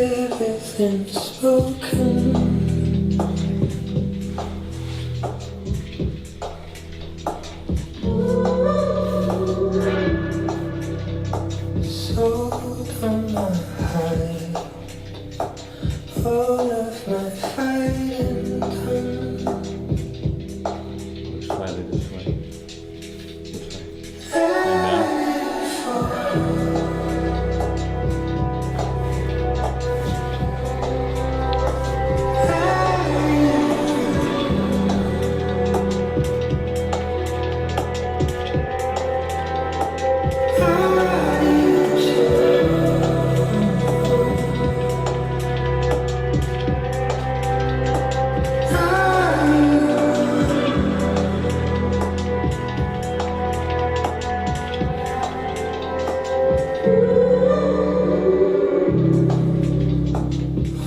everything spoken. Sold on my high, all of my fighting done. Slightly this way. This way. And now.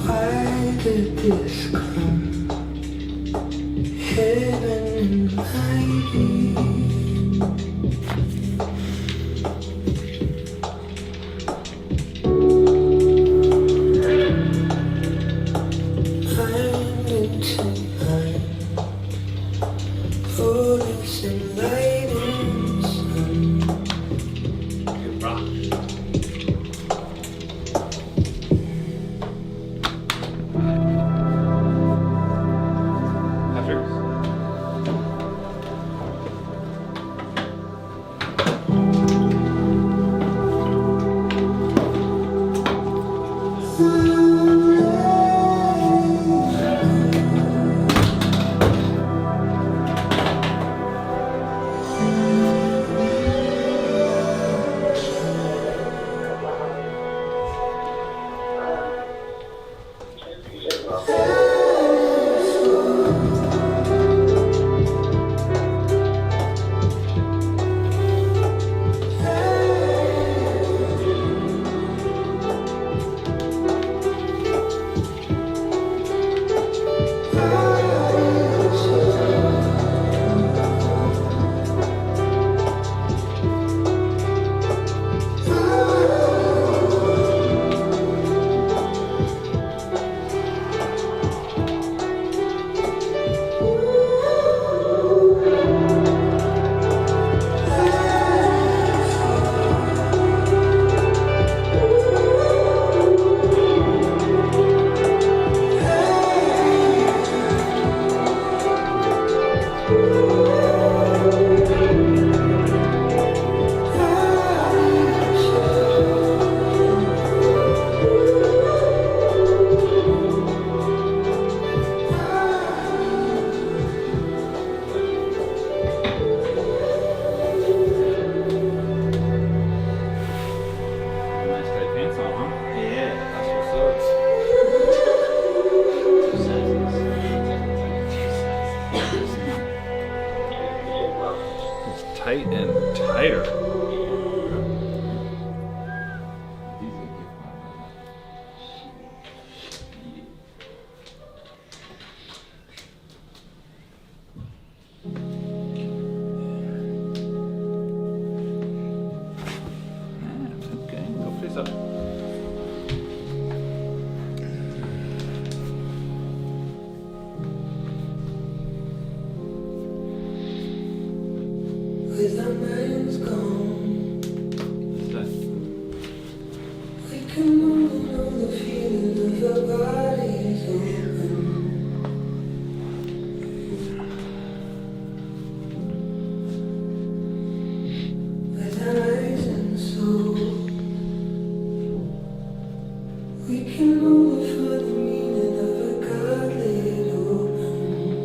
Why did this come? Heaven and mighty. Mind into mind. Forest and lighting sun. Nice tight pants on, huh? Yeah, that's what's It's tight and tighter. Okay, go face up. With our minds gone, What's that? we can only know the feeling of our bodies open. With our eyes and soul, we can know the further meaning of a God laid open.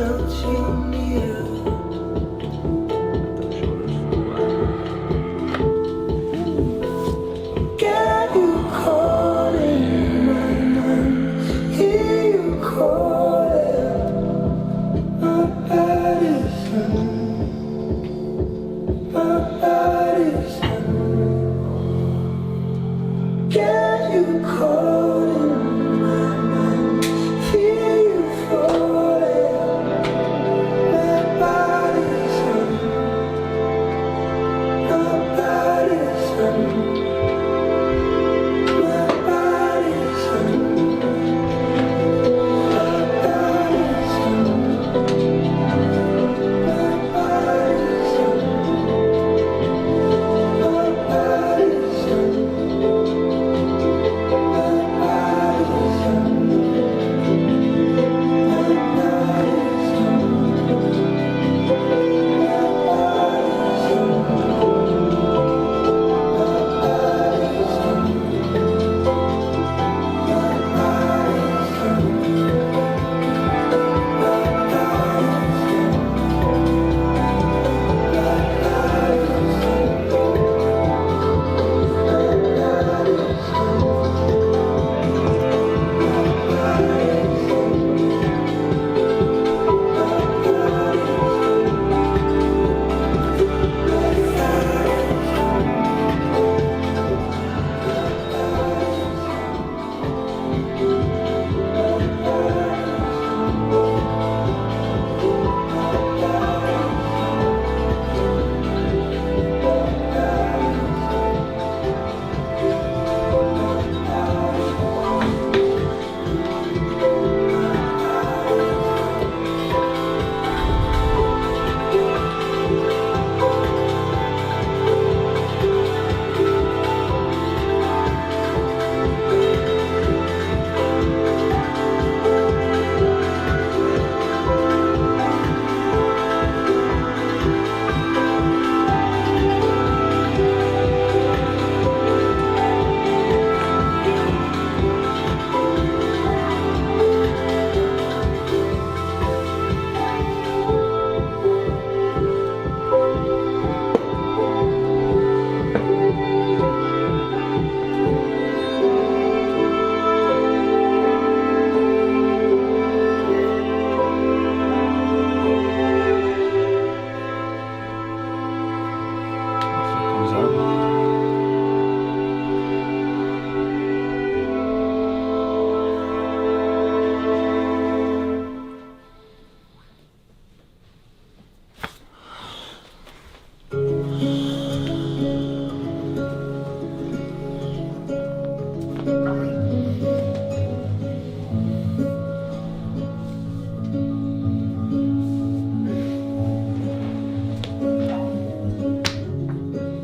felt you near. The shoulders flat. Get you caught in my mind. Hear you calling. My body's my body's get you caught in my mind. Feel you falling. My body's my body's my body's Comes up.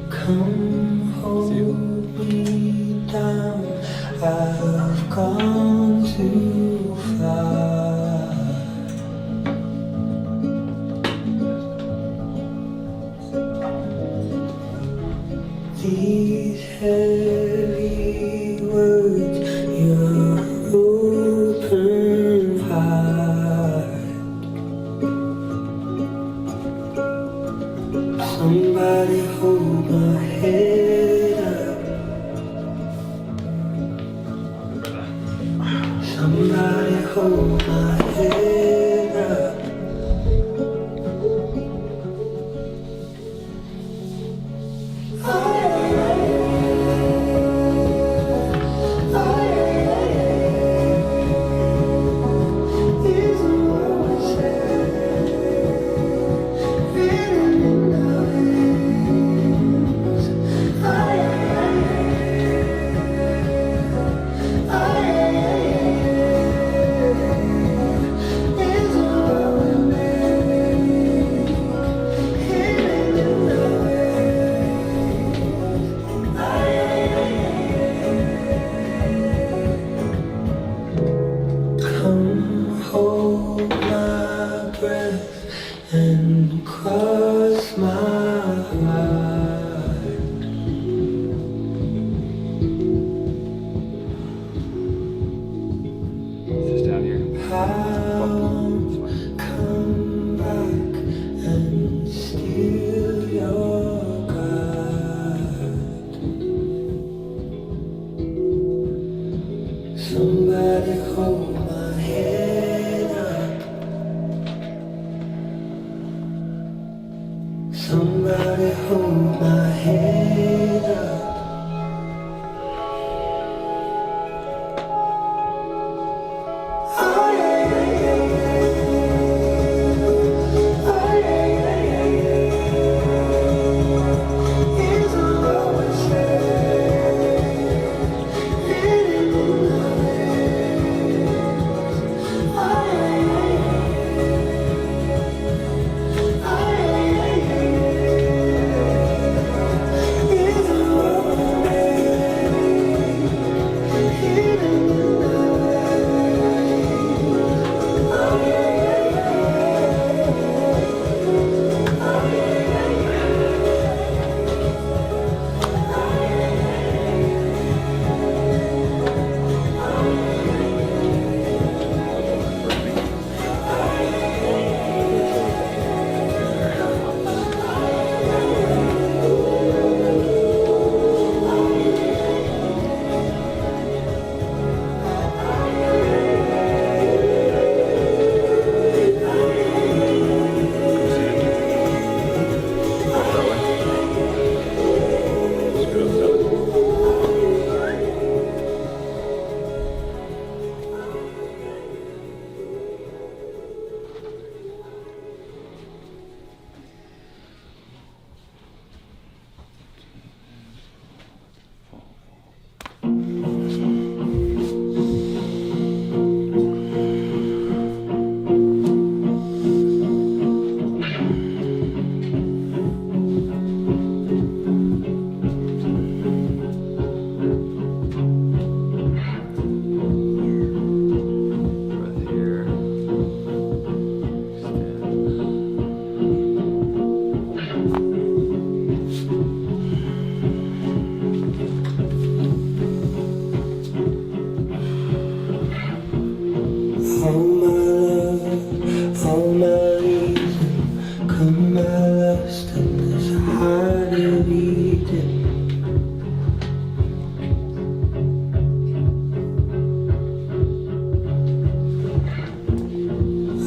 come hold me down. I've gone too far. These heavy words, your open heart. Somebody hold my head up. Somebody hold my head up. Come hold my breath and cross my heart. Just down here. How come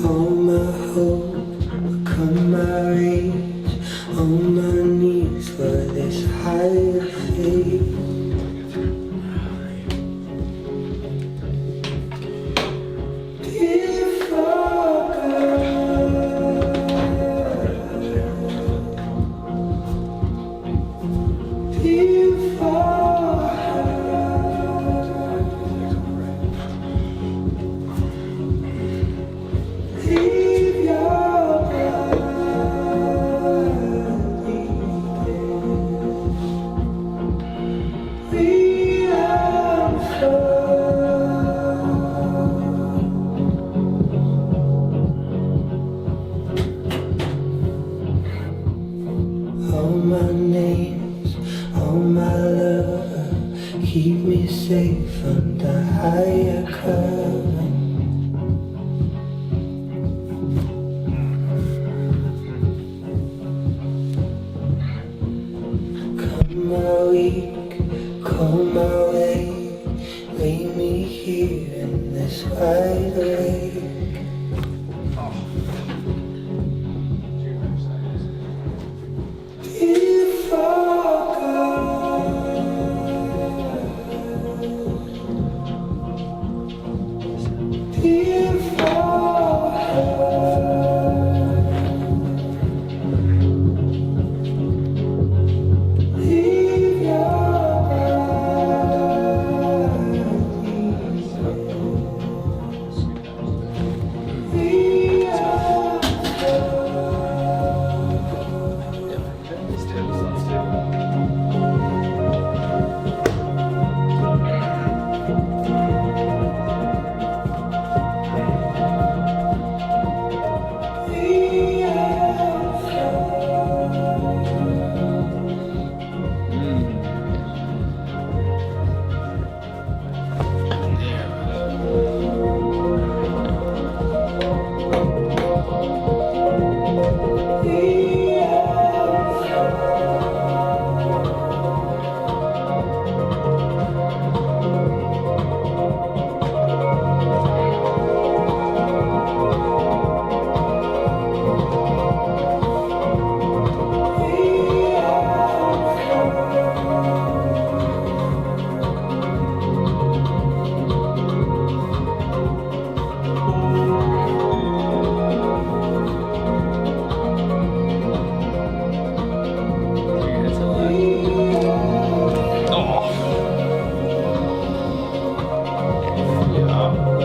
All my hope, come my rage, on my knees for this higher faith. All my names, all my love, keep me safe under higher cover. Come my week, call my way, lay me here in this wide lake. If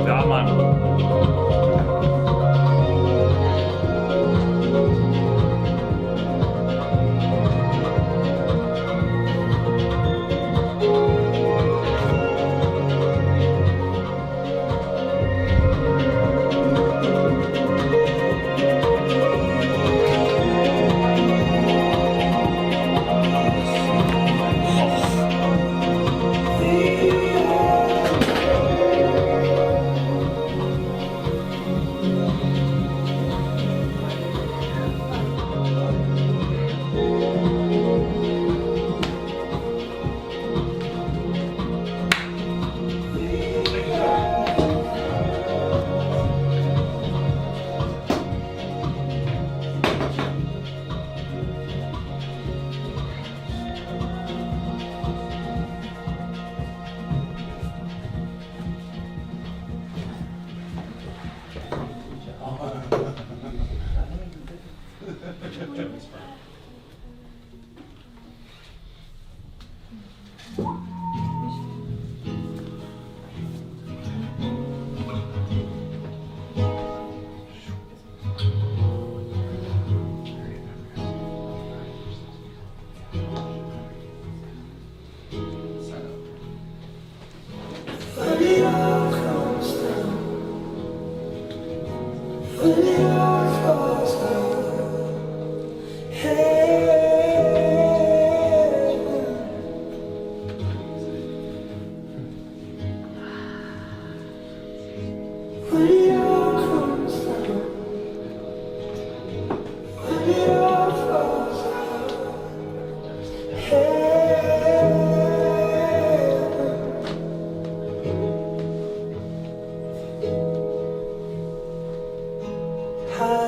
Ja, Mann.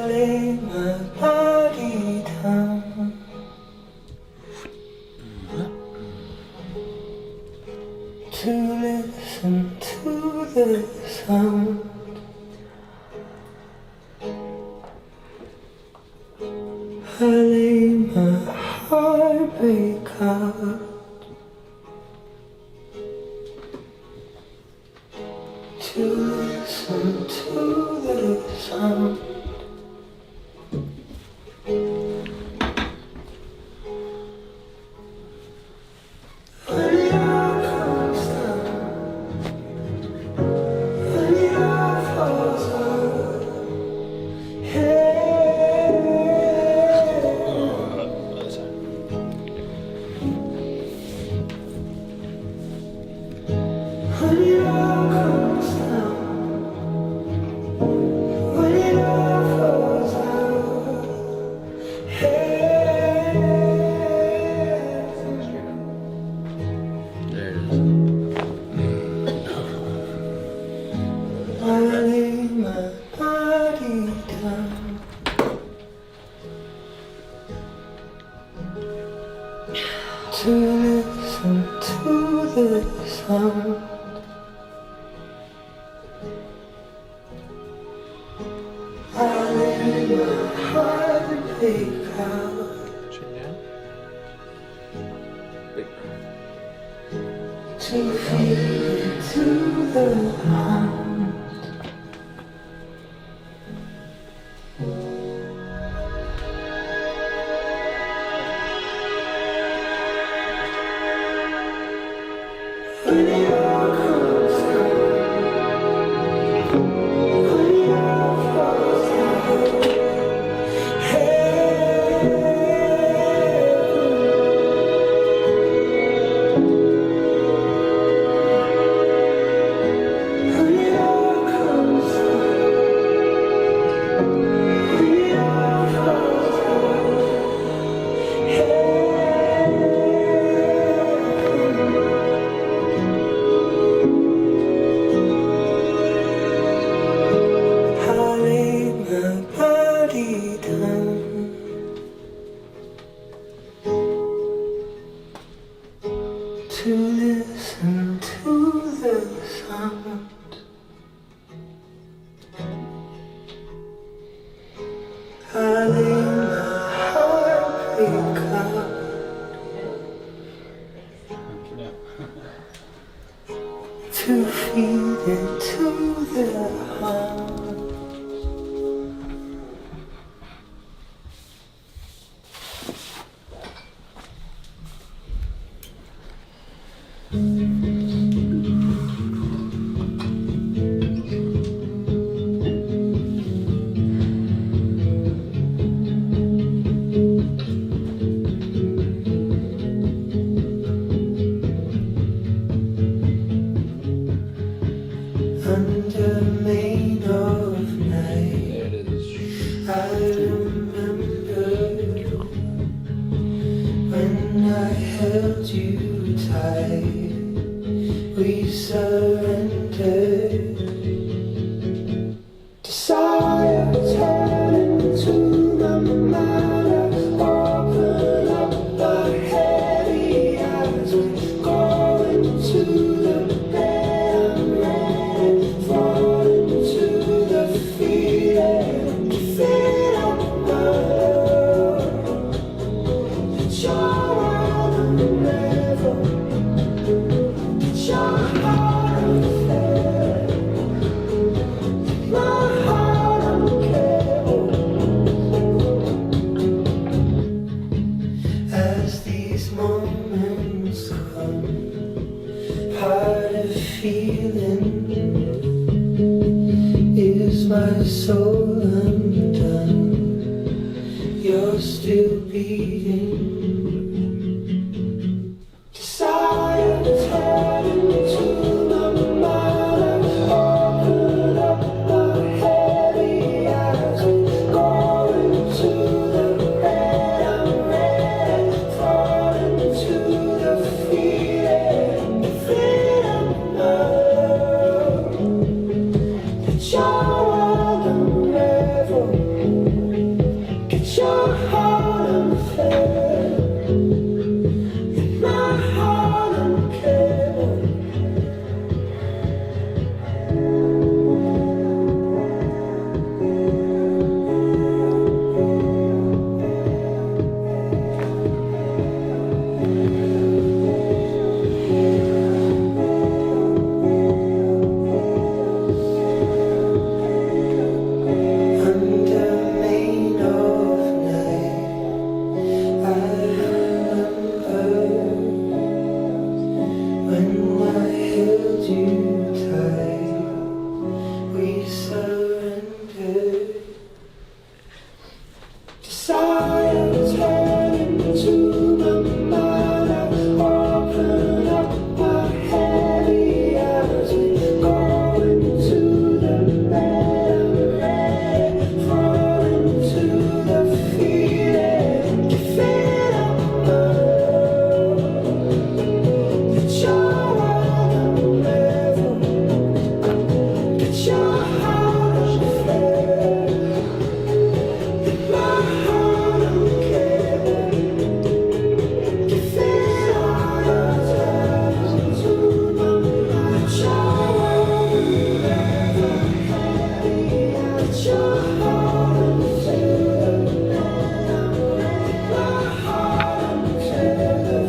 lay my body down to listen to the sound. I lay my heartbreak out to listen to the sound. When it all comes down, when it all falls out, hey, when it all comes down, when it all falls out, hey. There it is. I lay my body down to listen to the sound. I lay my heartbreak out Chin down. Big breath. to feel into the ground. When it all comes down, when it all falls out, hey. When it all comes down, when it all falls out, hey. I lay my body down to listen to the sound. I lay my heartbreak out to feed into the heart. Under main of night, There it is. I remember when I held you tight. We surrendered. Desire turned into my mind. Open up the heavy eyes. We go into the bed. I'm ready. Fall into the feeling. Feel my love. That you're all I'm never. That you're all I'm fair. My heart uncared. As these moments come, part of feeling is my soul undone. You're still beating. Desire turning into my mind. Open up my heavy eyes. Go into the red. I'm ready. Fall into the feeling. Feel my love. That you're all I'm ever. Get your heart unfair, and my heart uncared. Under main of night, I remember when I held you tight. We surrendered. Desire turned into my mind. I open up my heavy eyes. We go into the bed. Fall into the feeling. Give it up, love. Get your heart on the level. Get your heart on the flare. My heart on the cable. Give it all to my mind. Get your heart on the level. Get your heart on the my heart on the cable.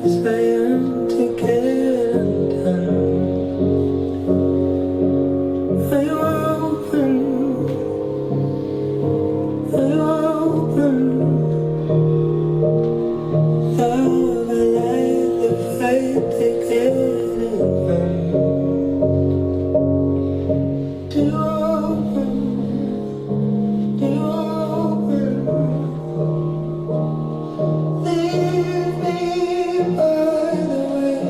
As I am to get undone, are you open? Are you open? Love, I like the fight to get it done. Do you open? Do you open? Leave me by the way,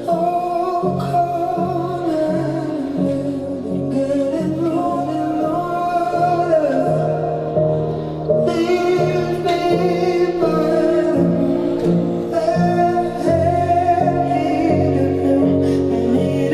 oh, come and get it moving water. Leave me by the moon, I need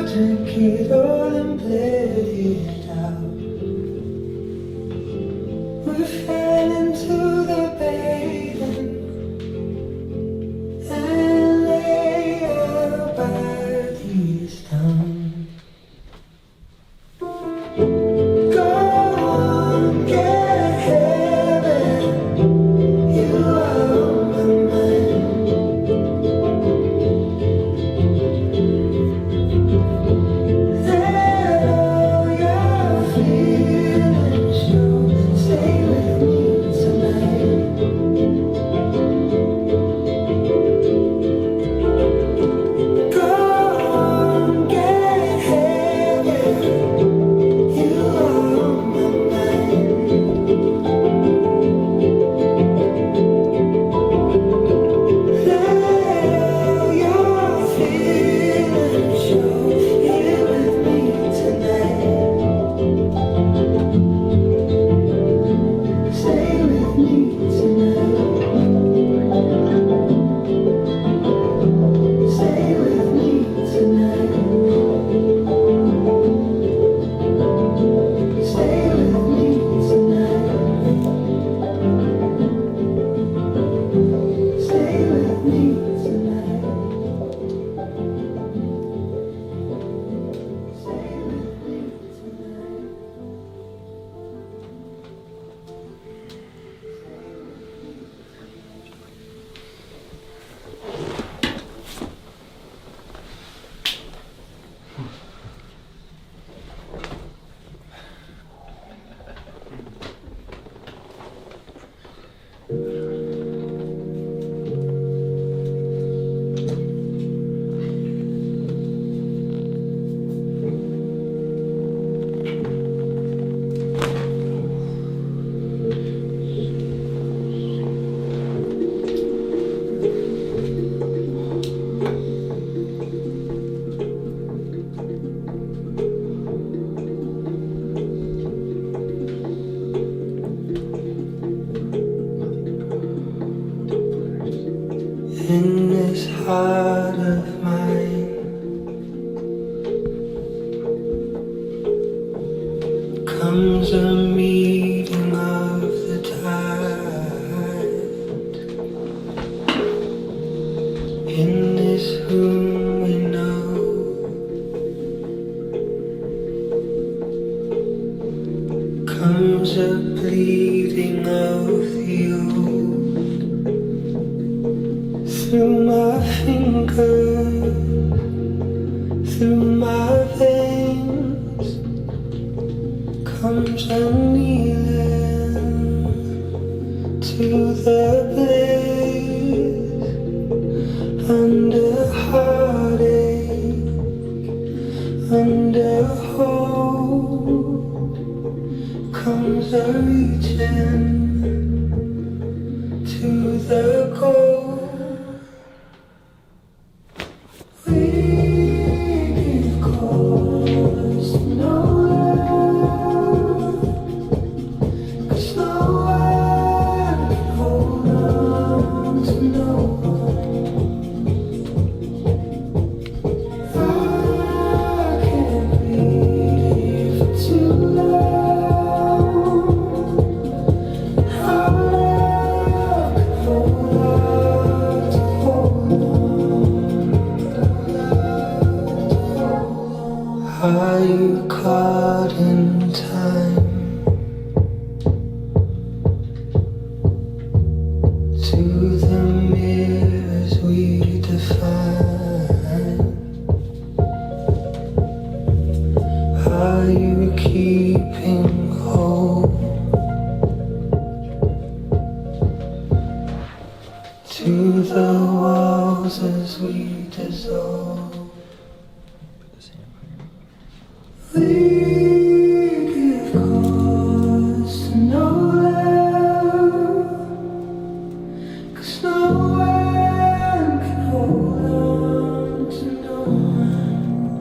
drink it all and bled it out. We fell into the bathing and lay our bodies down. Go on, get heaven. You are on my mind. Let all your feelings show. Stay with me tonight. Go on, get heaven. You are on my mind. Let all your feelings show. Here with me tonight. Stay with me tonight. Stay with me tonight. Stay with me tonight. Stay with me tonight. Stay with me tonight. In this heart of mine comes a meeting of the tide. In this room we know comes a bleeding of the old. Through my fingers, through my veins, comes a kneeling to the blaze. Under heartache, under hope, comes a reaching to the goal. We give cause to no love, 'cause no one can hold on to no one. I can't be here for too long. Our love can hold on to hold on. Are you caught in time to the mirrors we define? Are you keeping hope to the walls as we dissolve? We give cause to no love, 'cause no one can hold on to no one.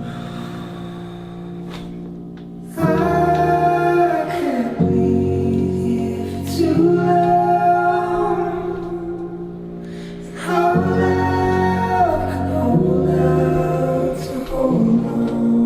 I can't breathe here for too long. Our love can hold out to hold on.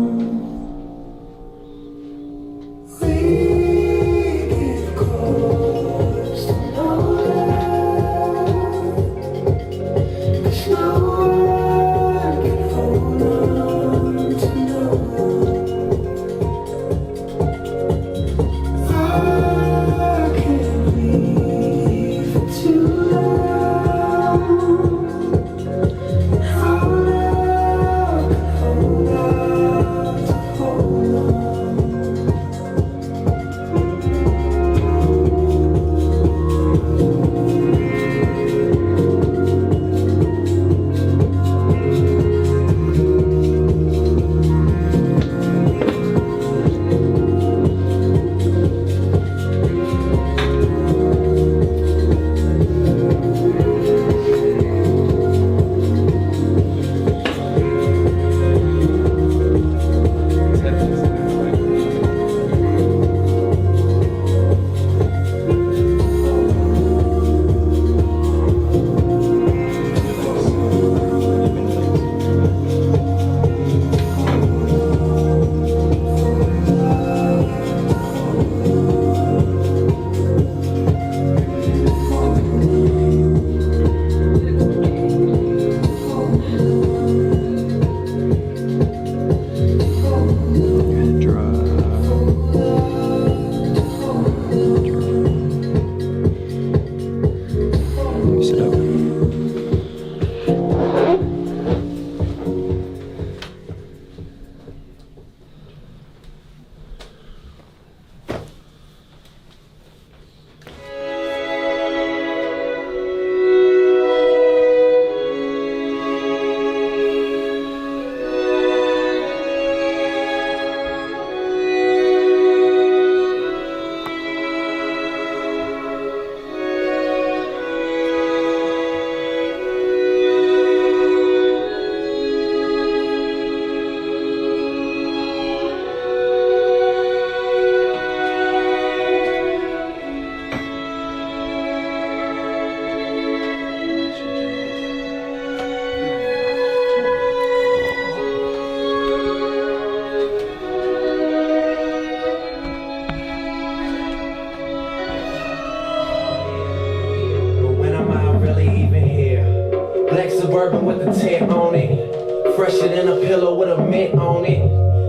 fresher than a pillow with a mint on it.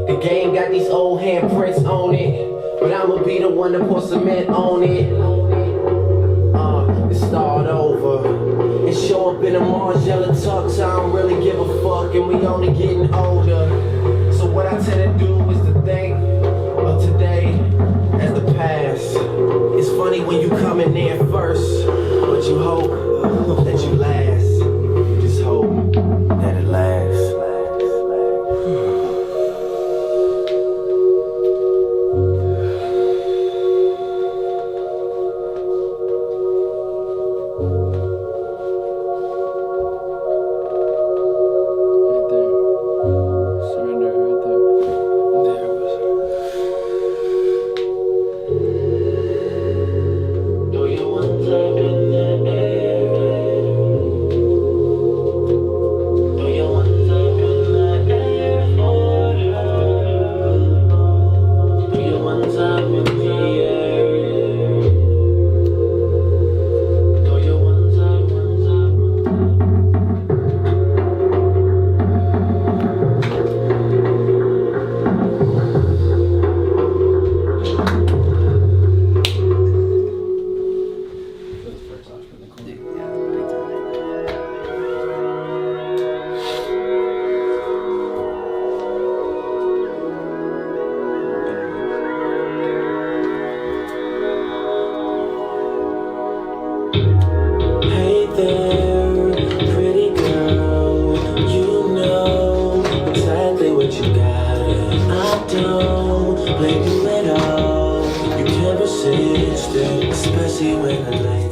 The game got these old handprints on it, but I'ma be the one to pour cement on it. Start over and show up in a Margiela tux. I don't really give a fuck, and we only getting older. So what I tend to do is to think of today as the past. It's funny when you come in there first, but you hope that you last. You just hope that it lasts. Right there. Surrender right there. There it was. Throw your ones up in the air. Throw your ones up in the air for you. Throw your ones up in the air. Throw your ones up, ones up. Hey there, pretty girl. You know exactly what you got. I don't blame you at all. You can persist, especially when I like.